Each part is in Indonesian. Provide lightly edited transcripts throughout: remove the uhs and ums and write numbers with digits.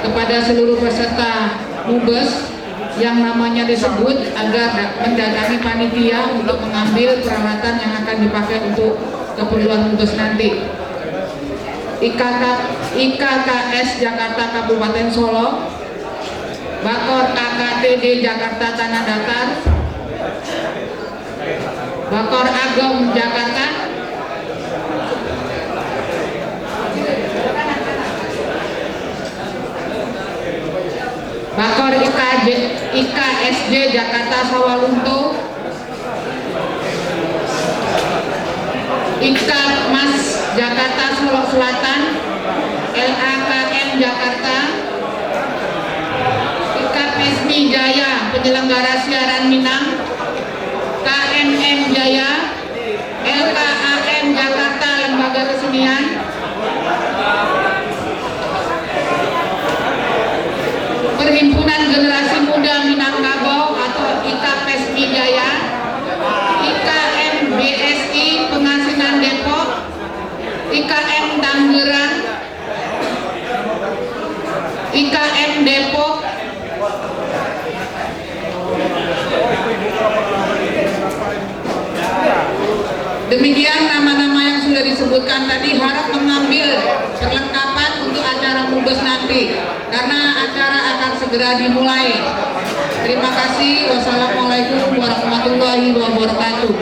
kepada seluruh peserta MUBES yang namanya disebut agar mendatangi panitia untuk mengambil peralatan yang akan dipakai untuk keperluan MUBES nanti. IKKS Jakarta Kabupaten Solo, Bakor AKTD Jakarta Tanah Datar, Bakor Agom Jakarta, Bakor IKSJ Jakarta Sawalunto, IKMAS Jakarta Solo Selatan, LAKM Jakarta, IKPESMI Jaya Penyelenggara Siaran Minang, KNM Jaya, LKAM Jakarta Lembaga Kesenian, Perhimpunan Generasi Muda Minangkabau atau IKPESMI Jaya, IKM BSI Pengasinan Depok, IKM Tangerang, IKM Depok, demikian nama-nama yang sudah disebutkan tadi. Harap mengambil perlengkapan untuk acara MUBES nanti karena acara akan segera dimulai. Terima kasih. Wassalamualaikum warahmatullahi wabarakatuh.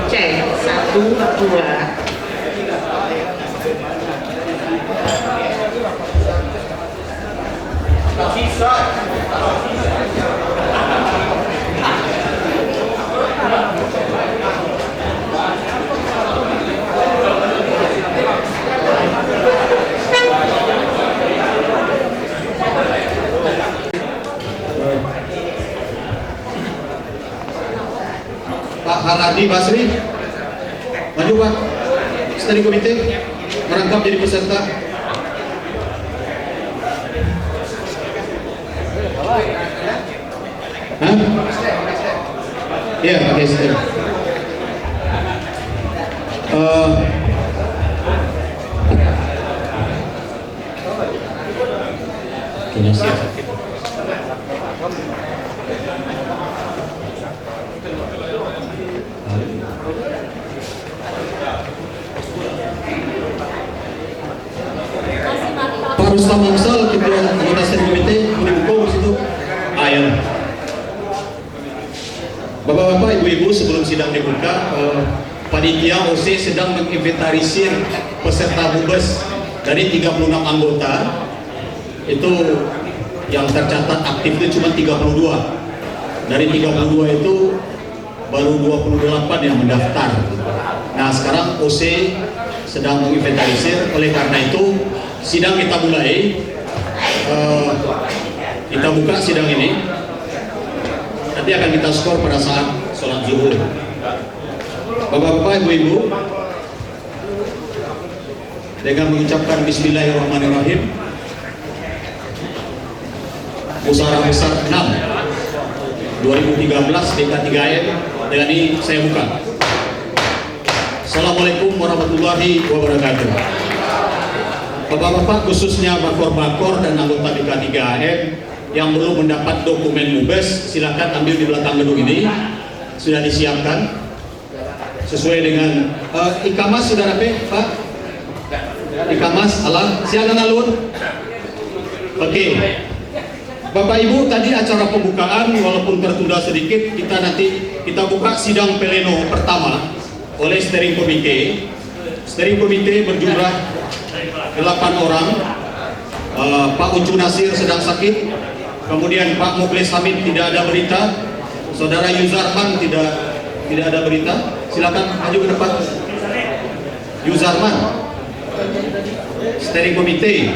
Cek 1, 2. Pak Haradi Basri, maju Pak. Steering Komite merangkap jadi peserta. Hah? Iya, pakai steering. Kayaknya siap. Pak Rustam Amsal, Ketua Anggota Steering Komite, mendukung situ. Ayo. Bapak-bapak, ibu-ibu, sebelum sidang dibuka, panitia OC sedang menginventarisir peserta MUBES dari 36 anggota. Itu yang tercatat aktif itu cuma 32. Dari 32 itu baru 28 yang mendaftar. Nah, sekarang OC sedang menginventarisir. Oleh karena itu sidang kita mulai. Kita buka sidang ini. Nanti akan kita skor pada saat sholat zuhur. Bapak-bapak, ibu-ibu, dengan mengucapkan Bismillahirrahmanirrahim, Musyawarah Besar 6 2013 DK3M, dengan ini saya buka. Assalamualaikum warahmatullahi wabarakatuh. Bapak-bapak, khususnya bakor-bakor dan anggota DK3M yang belum mendapat dokumen MUBES, silakan ambil di belakang gedung ini. Sudah disiapkan sesuai dengan IKMAS. Sudah rapi, Pak? IKMAS, alah, silakan alun. Oke. Bapak Ibu, tadi acara pembukaan walaupun tertunda sedikit, kita buka sidang pleno pertama oleh Steering Komite. Steering Komite berjumlah 8 orang. Pak Ucu Nasir sedang sakit. Kemudian Pak Mukhlis Hamid tidak ada berita. Saudara Yuzarman tidak ada berita. Silakan maju ke depan. Yuzarman, Steering Komite.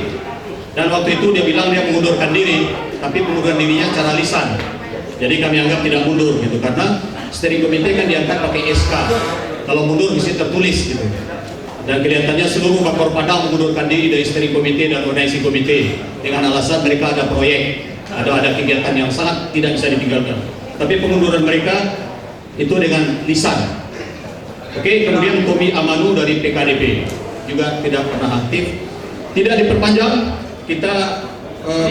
Dan waktu itu dia bilang dia mengundurkan diri, tapi pengunduran dirinya secara lisan. Jadi kami anggap tidak mundur gitu, karena Steering Komite kan diangkat pakai SK. Kalau mundur mesti tertulis gitu. Dan kelihatannya seluruh bakor Padang mengundurkan diri dari steering komite dan organisasi komite dengan alasan mereka ada proyek, ada kegiatan yang sangat tidak bisa ditinggalkan. Tapi pengunduran mereka itu dengan lisan. Oke, kemudian Tommy Amanu dari PKDP juga tidak pernah aktif. Tidak diperpanjang, kita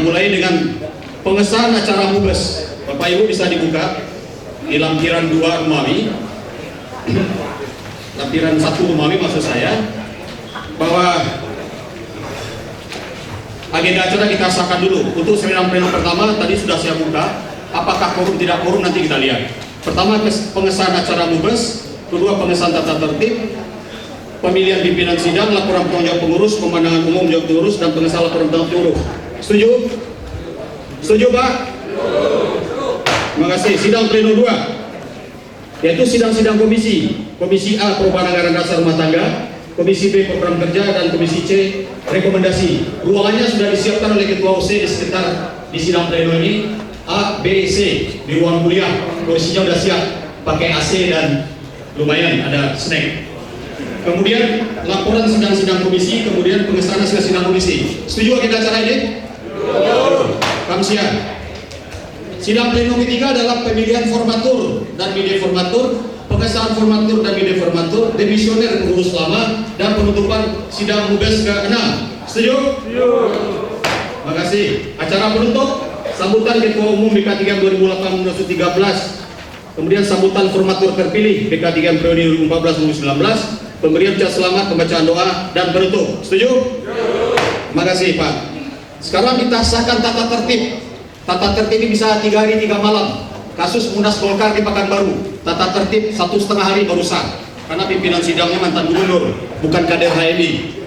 mulai dengan pengesahan acara Mubes. Bapak Ibu bisa dibuka di lampiran 2 Rumawi. Lampiran 1 Rumawi maksud saya, bahwa agenda acara kita sahkan dulu. Untuk seminar pleno pertama tadi sudah saya buka, apakah korum tidak korum nanti kita lihat. Pertama pengesahan acara Mubes, kedua pengesahan tata tertib, pemilihan pimpinan sidang, laporan tanggung jawab pengurus, pemandangan umum jawab pengurus, dan pengesahan laporan tanggung jawab pengurus. Setuju? Setuju Pak? Terima kasih. Sidang pleno 2, yaitu sidang-sidang komisi. Komisi A perubahan anggaran dasar rumah tangga, Komisi B program kerja, dan Komisi C rekomendasi. Ruangannya sudah disiapkan oleh Ketua OC di sekitar di sidang pleno ini. A, B, C di ruang kuliah. Kursinya sudah siap, pakai AC dan lumayan ada snack. Kemudian laporan sidang-sidang komisi, kemudian pengesahan hasil sidang komisi. Setuju agenda acara ini? Kamsian. Sidang pleno ketiga adalah pemilihan formatur dan media formatur, pengesahan formatur dan media formatur, demisioner pengurus lama, dan penutupan sidang Mubes ke-6. Setuju? Terima kasih. Acara penutup, sambutan Ketua Umum BK3 2018-2013, kemudian sambutan formatur terpilih BK3 periode 2014-2019, pemberian ucapan selamat, pembacaan doa, dan penutup. Setuju? Terima kasih Pak. Sekarang kita sahkan tata tertib. Tata tertib ini bisa 3 hari 3 malam. Kasus Munas Golkar di Pekanbaru, tata tertib 1,5 hari baru sah, karena pimpinan sidangnya mantan gubernur, bukan kader HMI.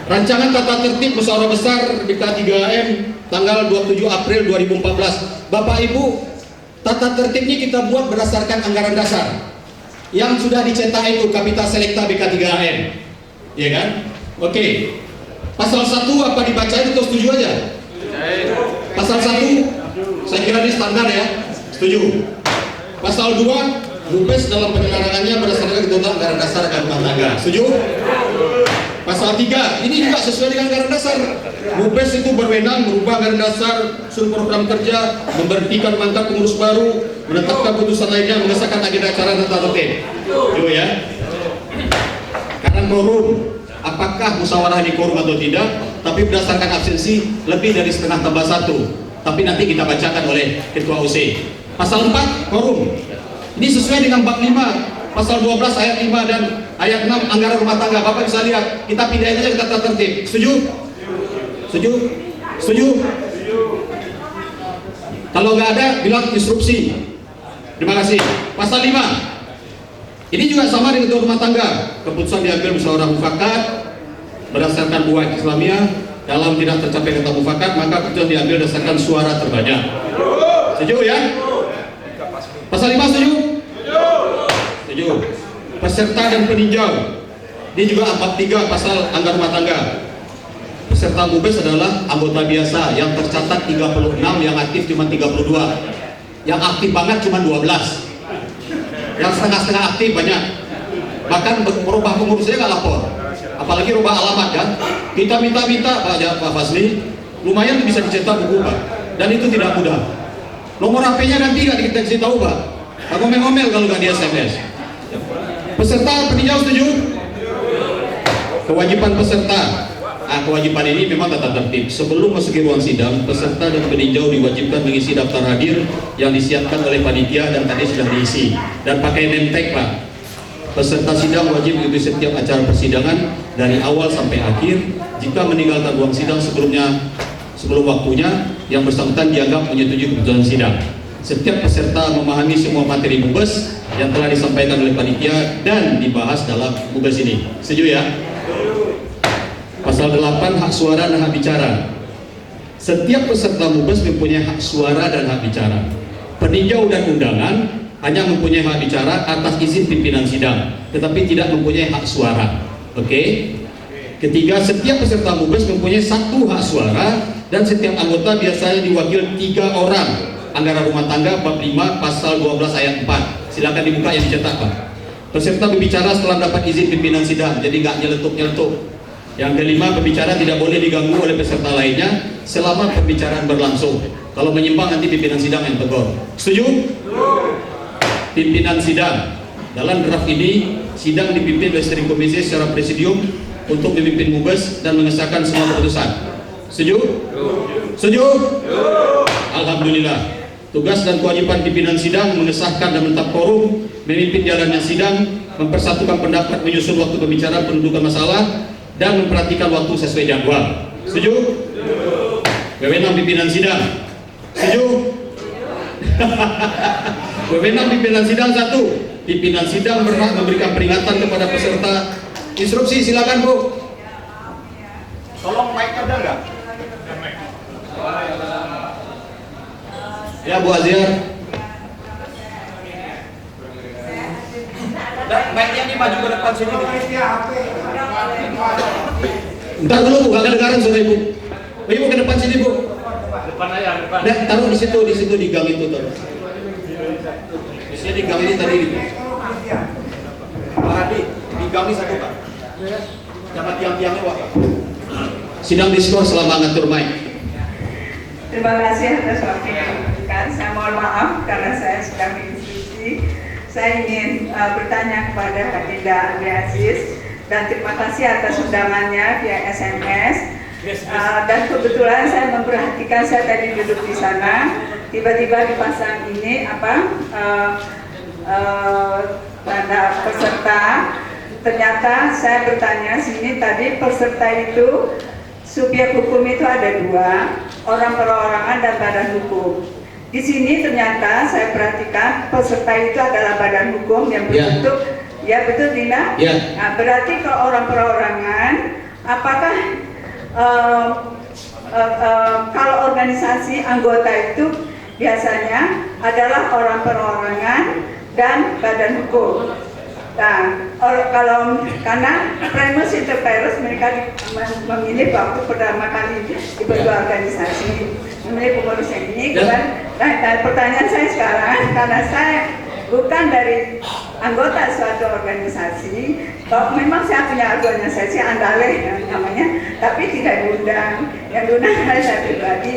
Rancangan tata tertib musyawarah besar BK3M tanggal 27 April 2014. Bapak Ibu, tata tertibnya kita buat berdasarkan anggaran dasar yang sudah dicetak itu Kapita Selekta BK3M, ya kan? Oke. Pasal 1 apa dibacain atau setuju aja? Pasal 1 saya kira ini standar ya, setuju. Pasal 2, Mubes dalam penyelenggaranya berdasarkan ketentuan anggaran dasar dan rumah tangga, setuju. Pasal 3, ini juga sesuai dengan anggaran dasar. Mubes itu berwenang merubah anggaran dasar, susun program kerja, memberhentikan mangkat pengurus baru, menetapkan putusan lainnya, mengesahkan agenda acara dan tata tertib. Setuju ya. Karena korum, apakah musyawarah di korum atau tidak, tapi berdasarkan absensi lebih dari setengah tambah 1. Tapi nanti kita bacakan oleh Ketua OC. Pasal 4, korum. Ini sesuai dengan bab 5, pasal 12 ayat 5 dan ayat 6 anggaran rumah tangga. Bapak bisa lihat, kita pindahin aja ke tata tertib. Setuju? Setuju? Setuju? Kalau nggak ada, bilang instruksi. Terima kasih. Pasal 5, ini juga sama dengan ketua rumah tangga. Keputusan diambil musyawarah mufakat berdasarkan buah Islamiyah. Dalam tidak tercapai kata mufakat, maka keputusan diambil berdasarkan suara terbanyak. Setuju ya? Pasal 5 setuju? Setuju. Peserta dan peninjau. Ini juga bab 3 pasal anggaran rumah tangga. Peserta Mubes adalah anggota biasa yang tercatat 36, yang aktif cuma 32. Yang aktif banget cuma 12. Yang setengah-setengah aktif banyak. Bahkan merubah pengurusnya nggak lapor. Apalagi rubah alamat kan. Kita minta-minta Pak Fazli, lumayan bisa dicetak buku Pak. Dan itu tidak mudah. Nomor HP-nya nanti nggak kita kasih tahu Pak. Aku ngomel kalau nggak di SMS. Peserta peninjau setuju? Kewajiban peserta. Kewajiban ini memang tata tertib. Sebelum masuk ke ruang sidang, peserta dan peninjau diwajibkan mengisi daftar hadir yang disiapkan oleh panitia dan tadi sudah diisi. Dan pakai name tag Pak. Peserta sidang wajib mengikuti setiap acara persidangan dari awal sampai akhir. Jika meninggalkan ruang sidang sebelum waktunya, yang bersangkutan dianggap menyetujui keputusan sidang. Setiap peserta memahami semua materi Mubes yang telah disampaikan oleh panitia dan dibahas dalam Mubes ini. Setuju ya? Pasal 8, hak suara dan hak bicara. Setiap peserta Mubes mempunyai hak suara dan hak bicara. Peninjau dan undangan hanya mempunyai hak bicara atas izin pimpinan sidang, tetapi tidak mempunyai hak suara. Oke? Ketiga, setiap peserta Mubes mempunyai 1 hak suara dan setiap anggota biasanya diwakil 3 orang. Anggaran rumah tangga bab 5 pasal 12 ayat 4. Silakan dibuka yang dicetak Pak. Peserta berbicara setelah dapat izin pimpinan sidang, jadi nggak nyeletuk-nyeletuk. Yang kelima, pembicara tidak boleh diganggu oleh peserta lainnya selama pembicaraan berlangsung. Kalau menyimpang nanti pimpinan sidang yang tegur. Setuju? Pimpinan sidang. Dalam draft ini, sidang dipimpin oleh steering komisi secara presidium untuk memimpin mubes dan mengesahkan semua keputusan. Setuju? Setuju? Alhamdulillah. Tugas dan kewajiban pimpinan sidang mengesahkan dan menetap quorum, memimpin jalannya sidang, mempersatukan pendapat, menyusun waktu pembicaraan, pendudukan masalah, dan memperhatikan waktu sesuai jadwal. Setuju? Wewenang pimpinan sidang. Setuju? Wewenang pimpinan sidang 1. Pimpinan sidang berhak memberikan peringatan kepada peserta. Instruksi, silakan Bu. Tolong mic ada nggak? Ya Bu Aziar. Mic-nya dimaju ke depan sini. Entar dulu Bu, gak kedengaran suara Ibu. Ibu ke depan sini Bu. Depan aja, depan. Nah, taruh di situ di gang itu taruh. Di sini di gang ini tadi gitu. Pak Hadi, di gang ini satu Pak. Jangan tiang-tiangnya Pak. Sidang diskor selama ngatur mic. Terima kasih atas waktu yang diberikan. Saya mohon maaf karena saya sedang berdiskusi. Saya ingin bertanya kepada Adinda Andri Aziz dan terima kasih atas undangannya via SMS. Dan kebetulan saya memperhatikan, saya tadi duduk di sana, tiba-tiba dipasang ini tanda peserta. Ternyata saya bertanya sini tadi peserta itu subjek hukum itu ada 2, orang perorangan dan badan hukum. Di sini ternyata saya perhatikan peserta itu adalah badan hukum yang berbentuk, ya betul Dina? Ya. Nah, berarti kalau orang perorangan, apakah kalau organisasi anggota itu biasanya adalah orang perorangan dan badan hukum? Nah, kalau karena primus inter pares mereka memilih waktu pertama kali dibentuk organisasi, memilih pengurus yang ini. Nah, pertanyaan saya sekarang, karena saya bukan dari anggota suatu organisasi, memang saya punya organisasi Andale namanya, tapi tidak diundang. Yang diundang saya pribadi.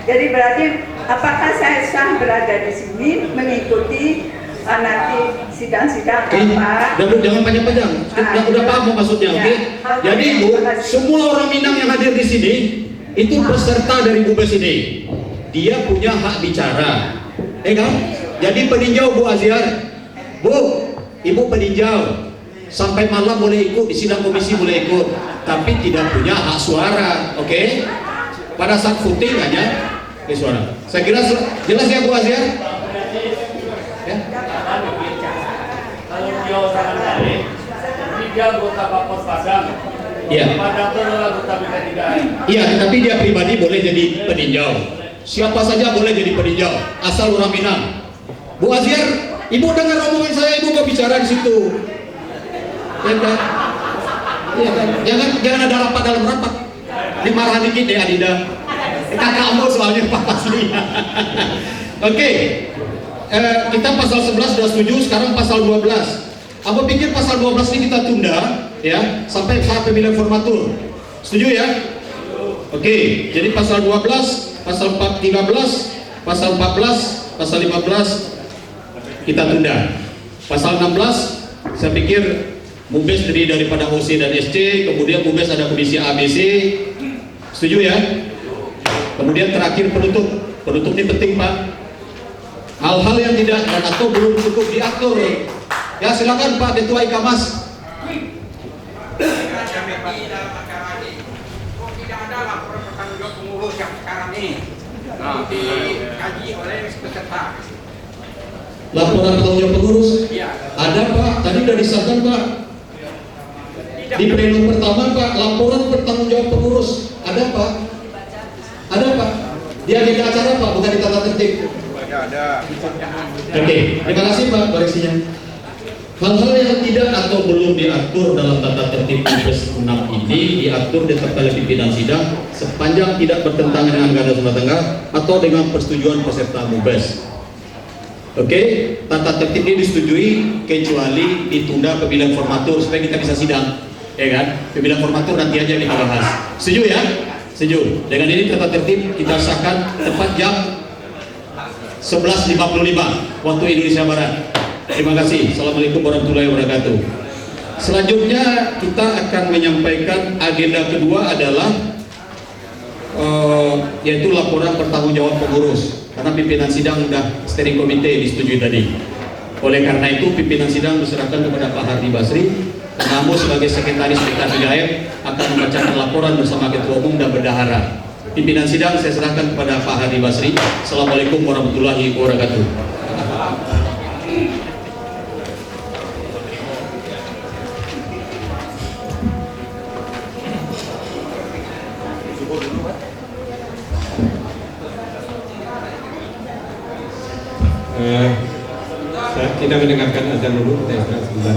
Jadi berarti apakah saya sah berada di sini mengikuti nanti sidang-sidang apa? Jangan panjang-panjang. Udah paham mau maksudnya, oke? Jadi Bu, semua orang Minang yang hadir di sini itu peserta dari Mubes ini. Dia punya hak bicara, kan? Jadi peninjau Bu Aziar, Bu, Ibu peninjau. Sampai malam boleh ikut di sidang komisi, boleh ikut, tapi tidak punya hak suara, oke? Pada saat voting hanya suara. Saya kira jelas ya Bu Aziar? Ya? Kalau dia orang lain, dia anggota Bapor Padang. Iya. Padang itu adalah anggota BK3M. Iya, tetapi dia pribadi boleh jadi peninjau. Siapa saja boleh jadi peninjau, asal orang Minang. Bu Aziar, Ibu dengar omongan saya, Ibu mau bicara di situ. Ya kan? Iya kan? Jangan ada rapat dalam rapat. Dimarahin dikit deh Adinda. Kakakmu soalnya Pak Asli. Oke. Kita pasal 11 sudah setuju, sekarang pasal 12. Aku pikir pasal 12 ini kita tunda ya sampai saat pemilihan formatur. Setuju ya? Oke, jadi pasal 12, pasal 13, pasal 14, pasal 15 kita tunda. Pasal 16 saya pikir Mubes terdiri daripada OC dan SC, kemudian Mubes ada komisi ABC. Setuju ya? Kemudian terakhir penutup. Penutup ini penting Pak. Hal-hal yang tidak dan atau belum cukup diatur. Ya silakan Pak Ketua Ikamas. Tidak ada laporan pertanggungjawab pengurus yang sekarang ini dikaji oleh peserta. Laporan pertanggungjawab pengurus? Iya. Ada Pak, tadi sudah disahkan Pak. Di pleno pertama Pak, laporan pertanggungjawab pengurus ada Pak. Ada Pak. Di agenda acara Pak, bukan di tata tertib. Ada. Oke, terima kasih Pak koreksinya. Hal-hal yang tidak atau belum diatur dalam tata tertib Mubes 6 ini diatur ditetapkan oleh pimpinan sidang sepanjang tidak bertentangan dengan Agama Sumatera Tengah atau dengan persetujuan peserta Mubes. Oke, tata tertib ini disetujui kecuali ditunda pemilihan formatur supaya kita bisa sidang, ya kan? Pemilihan formatur nanti aja kita bahas. Setuju ya? Setuju. Dengan ini tata tertib kita sahkan tepat jam 11.55 waktu Indonesia Barat. Terima kasih. Assalamualaikum warahmatullahi wabarakatuh. Selanjutnya kita akan menyampaikan agenda kedua adalah yaitu laporan pertanggungjawab pengurus. Karena pimpinan sidang sudah steering komite disetujui tadi. Oleh karena itu pimpinan sidang diserahkan kepada Pak Hardi Basri. Kamu sebagai sekretaris PK3M akan membacakan laporan bersama Ketua Umum dan Bendahara. Pimpinan sidang saya serahkan kepada Pak Hardi Basri. Assalamualaikum warahmatullahi wabarakatuh. Kita mendengarkan azan dulu, kita istirahat sebentar.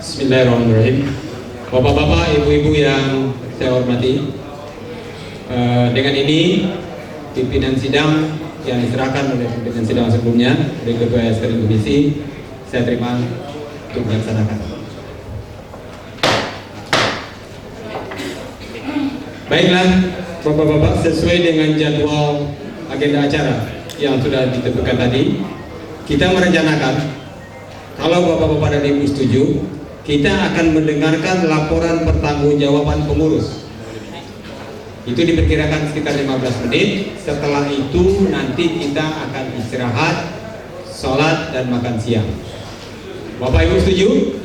Bismillahirrahmanirrahim. Bapak-bapak, ibu-ibu yang saya hormati, dengan ini pimpinan sidang yang diserahkan oleh pimpinan sidang sebelumnya dari Ketua Steering Komisi saya terima untuk dilaksanakan. Baiklah, bapak-bapak, sesuai dengan jadwal agenda acara yang sudah ditentukan tadi, kita merencanakan kalau bapak-bapak dan ibu setuju, kita akan mendengarkan laporan pertanggungjawaban pengurus. Itu diperkirakan sekitar 15 menit. Setelah itu nanti kita akan istirahat, sholat dan makan siang. Bapak Ibu setuju?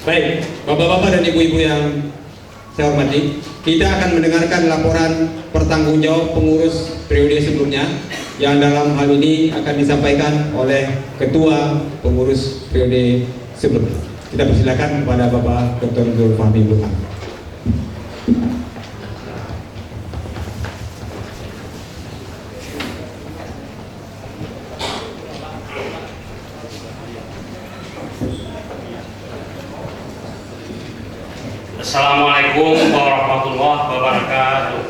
Baik, bapak-bapak dan ibu-ibu yang saya hormati, kita akan mendengarkan laporan pertanggungjawab pengurus periode sebelumnya yang dalam hal ini akan disampaikan oleh Ketua Pengurus periode sebelumnya. Kita persilakan kepada Bapak Dr. Nurul Fahmi Burhan. Assalamualaikum warahmatullahi wabarakatuh.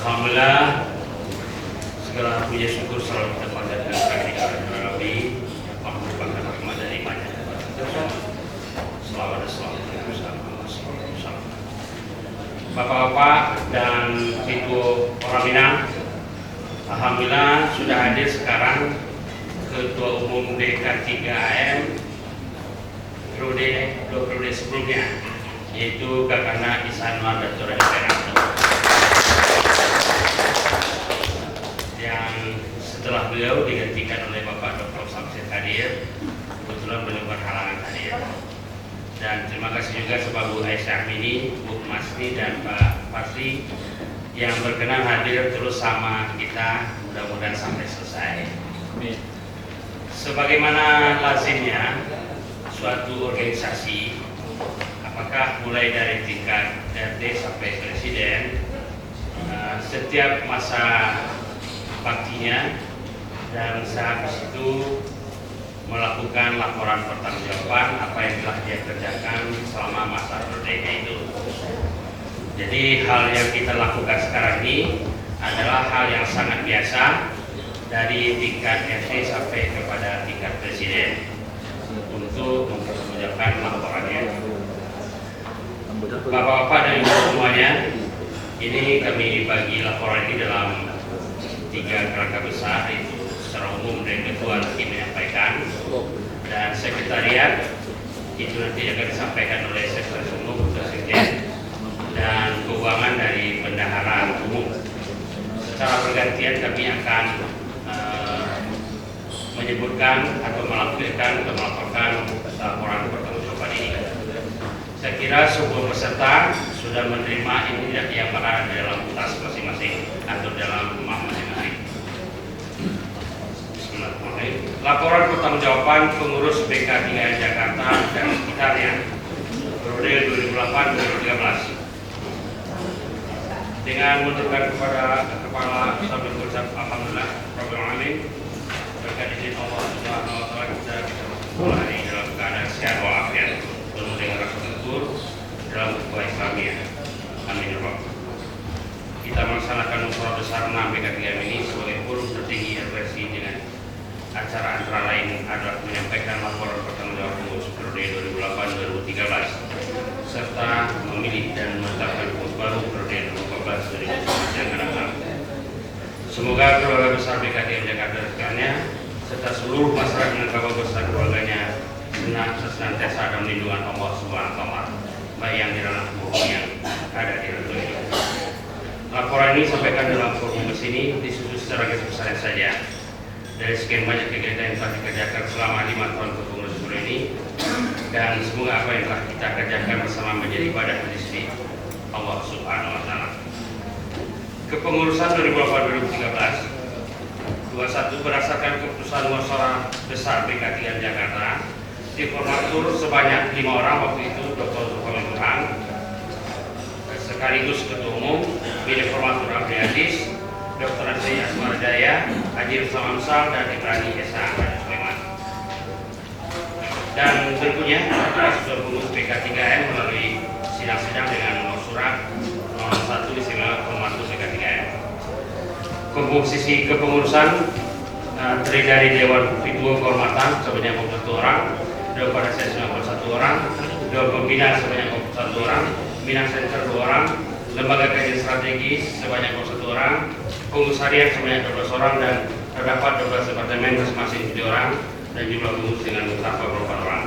Alhamdulillah, segala puji syukur selalu kita panjatkan kepada Rabbi, merupakan rahmat dari banyak. Selawat dan salam bersama. Bapak-bapak dan ibu orang Minang, alhamdulillah sudah hadir sekarang Ketua Umum DK3AM periode sebelumnya, yaitu Kakana Isanwar dan Saudara Heranto, yang setelah beliau digantikan oleh Bapak Dr. Samsir hadir, kebetulan beliau berhalangan hadir. Dan terima kasih juga kepada Bu Aisyah Amini, Bu Masni dan Pak Fasli yang berkenan hadir terus sama kita, mudah-mudahan sampai selesai. Sebagaimana lazimnya suatu organisasi, apakah mulai dari tingkat RT sampai presiden, setiap masa baktinya dan sehabis itu melakukan laporan pertanggungjawaban apa yang telah dia kerjakan selama masa periodenya itu. Jadi hal yang kita lakukan sekarang ini adalah hal yang sangat biasa dari tingkat RT sampai kepada tingkat presiden untuk mempersiapkan laporannya. Bapak-bapak dan ibu semuanya, ini kami bagi laporan ini dalam 3 kerangka besar, yaitu secara umum dari ketua nanti menyampaikan, dan sekretariat itu nanti akan disampaikan oleh sekretaris umum, presiden, dan keuangan dari bendahara umum. Secara bergantian kami akan menyebutkan atau melaporkan laporan pertanggungjawaban ini. Saya kira semua peserta sudah menerima ini yang berada di dalam tas masing-masing atau dalam rumah masing-masing. Laporan pertanggungjawaban pengurus BK3 Jakarta dan sekitarnya periode 2008-2013 dengan menunjukkan kepada Kepala sambil berucap Alhamdulillah Rabbil Alamin, berkat izin Allah Subhanahu wa Ta'ala kita bisa bersekolah ini dalam keadaan sehat walafiat, penuh dengan rasa syukur dalam ukhuwah Islamiyah. Amin ya Rabbal. Kita melaksanakan musyawarah besar 6 BK3M ini sebagai forum tertinggi RPSI dengan acara antara lain adalah menyampaikan laporan pertanggungjawab pengurus periode 2008-2013 serta memilih dan menetapkan pengurus baru periode 2014-2019 yang akan datang. Semoga keluarga besar BK3M Jakarta sekalian serta seluruh masyarakat Minangkabau beserta keluarganya senantiasa dalam lindungan Allah Subhanahu wa Ta'ala, baik yang di ranah maupun yang ada di ranah dunia. Laporan ini disampaikan dalam forum ini disusun secara garis besar saja. Dari sekian banyak kegiatan yang telah dikerjakan selama 5 tahun kepengurusan ini, dan semoga apa yang telah kita kerjakan bersama menjadi ibadah di sisi Allah Subhanahu wa Ta'ala. Kepengurusan 2008-2013 21 berdasarkan keputusan musyawarah besar BK3M Jakarta diformatur sebanyak 5 orang, waktu itu Dr. Zulfan Burhan sekaligus Ketua Umum, Bidang Formatur Abdi Aziz, Dr. Asri Asmardaya, Haji Rustam Amsal, dan Ibrani Esa Sulaiman. Dan tentunya sudah pengurus BK3M melalui sidang-sidang dengan nomor surat 01 istimewa formatur BK3M. Komposisi kepengurusan terdiri dari Dewan Pimpinan Kehormatan sebanyak 41 orang, Dewan Pada Saya 91 orang, Dewan Pembina sebanyak 41 orang, Bina Center 2 orang, Lembaga Kajian Strategis sebanyak 21 orang, Pengurus Harian sebanyak 12 orang, dan terdapat 12 departemen masing-masing 7 orang, dan jumlah pengurus dengan mutlak 8 orang.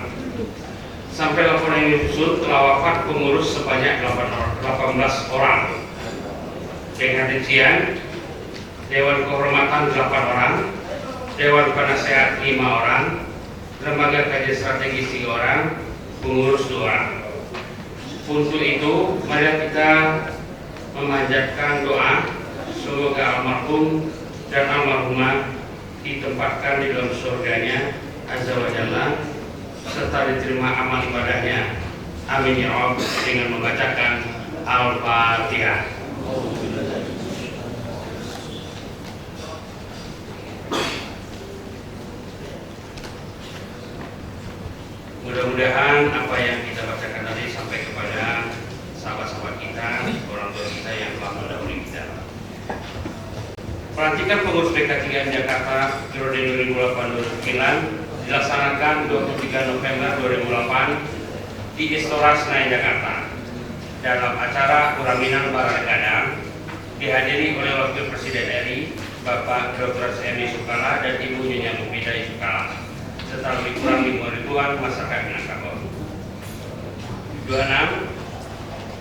Sampai laporan ini disusun telah wafat pengurus sebanyak 18 orang. Dengan rincian Dewan Kehormatan 8 orang, Dewan Penasehat 5 orang, Lembaga Kajian Strategis 3 orang, pengurus 2 orang. Untuk itu, mari kita memanjatkan doa semoga almarhum dan almarhumah ditempatkan di dalam surganya Azza wa Jalla serta diterima amal ibadahnya. Amin ya Rabb, dengan membacakan Al-Fatihah. Mudah-mudahan apa yang kita bacakan tadi sampai kepada sahabat-sahabat kita, orang tua kita yang telah mendahului kita. Pelantikan pengurus BK3M Jakarta periode 2008-2009 dilaksanakan 23 November 2008 di Istora Senayan Jakarta. Dalam acara uraminan para rekan dihadiri oleh Wakil Presiden RI Bapak Dr. S.M. Yusukala dan Ibu Nyonya Mufidah Yusukala, serta lebih kurang 5 ribuan masyarakat Minangkabau. 26.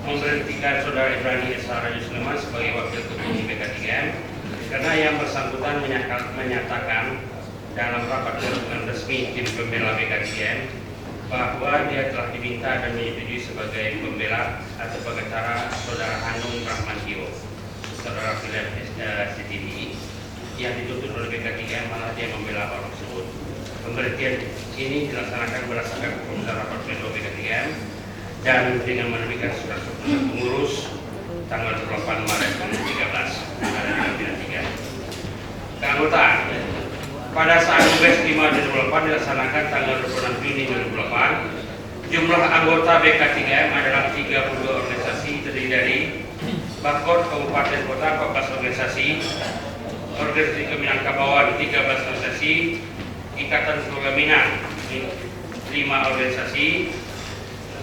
Memberhentikan Saudara Ibrani Esa Sulaiman sebagai Wakil Ketua Umum BK3M karena yang bersangkutan menyatakan dalam rapat gabungan resmi tim pembela BK3M bahwa dia telah diminta dan menyetujui sebagai pembela atau pengacara Saudara Hanung Rahmantio, Saudara Philip CTV, yang dituntut oleh BK3M malah dia membela orang tersebut. Pemberhentian ini dilaksanakan berdasarkan keputusan rapat pleno BK3M dan dengan menerbitkan surat keputusan pengurus tanggal 28 Maret 2013 ada di Bidang 3. Keanggotaan pada saat Kongres 5 2008 dilaksanakan tanggal 26 Juni 2008, jumlah anggota BK3M adalah 32 organisasi terdiri dari Bakor Kabupaten Kota 14 organisasi, Organisasi Keminangkabauan 13 organisasi, Ikatan Keluarga Minang 5 organisasi.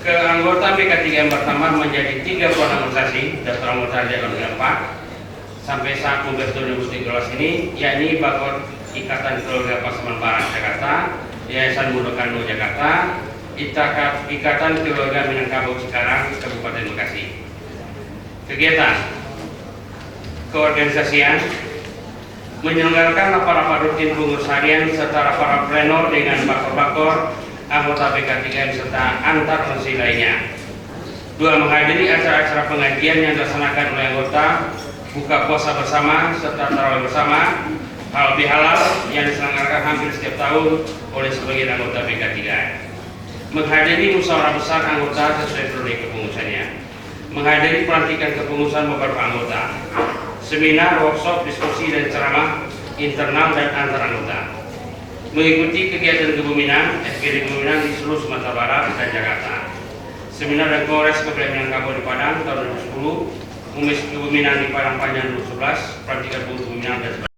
Keanggotaan BK3M bertambah menjadi 36 organisasi, daftar anggota ada 4 sampai saat Kongres 2013 ini, yakni Bakor Ikatan Keluarga Pasaman Barat Jakarta, Yayasan Mudokando Jakarta, Ikatan Keluarga Minangkabau Cikarang Kabupaten Bekasi. Kegiatan keorganisasian menyelenggarakan rapat-rapat rutin pengurus harian serta rapat pleno dengan bakor-bakor anggota BK3M serta antar organisasi lainnya. 2. Menghadiri acara-acara pengajian yang dilaksanakan oleh anggota, buka puasa bersama serta tarawih bersama, halal bihalal yang diselenggarakan hampir setiap tahun oleh sebagian anggota BK3M. menghadiri musyawarah besar anggota sesuai periode kepengurusannya, menghadiri pelantikan kepengurusan beberapa anggota, seminar, workshop, diskusi, dan ceramah internal dan antar anggota, mengikuti kegiatan kepemimpinan FGD kepemimpinan di seluruh Sumatera Barat dan Jakarta, seminar dan kongres kepemimpinan Minangkabau di Padang tahun 2010, Kongres kepemimpinan di Padang Panjang 2011, pelantikan kepemimpinan dan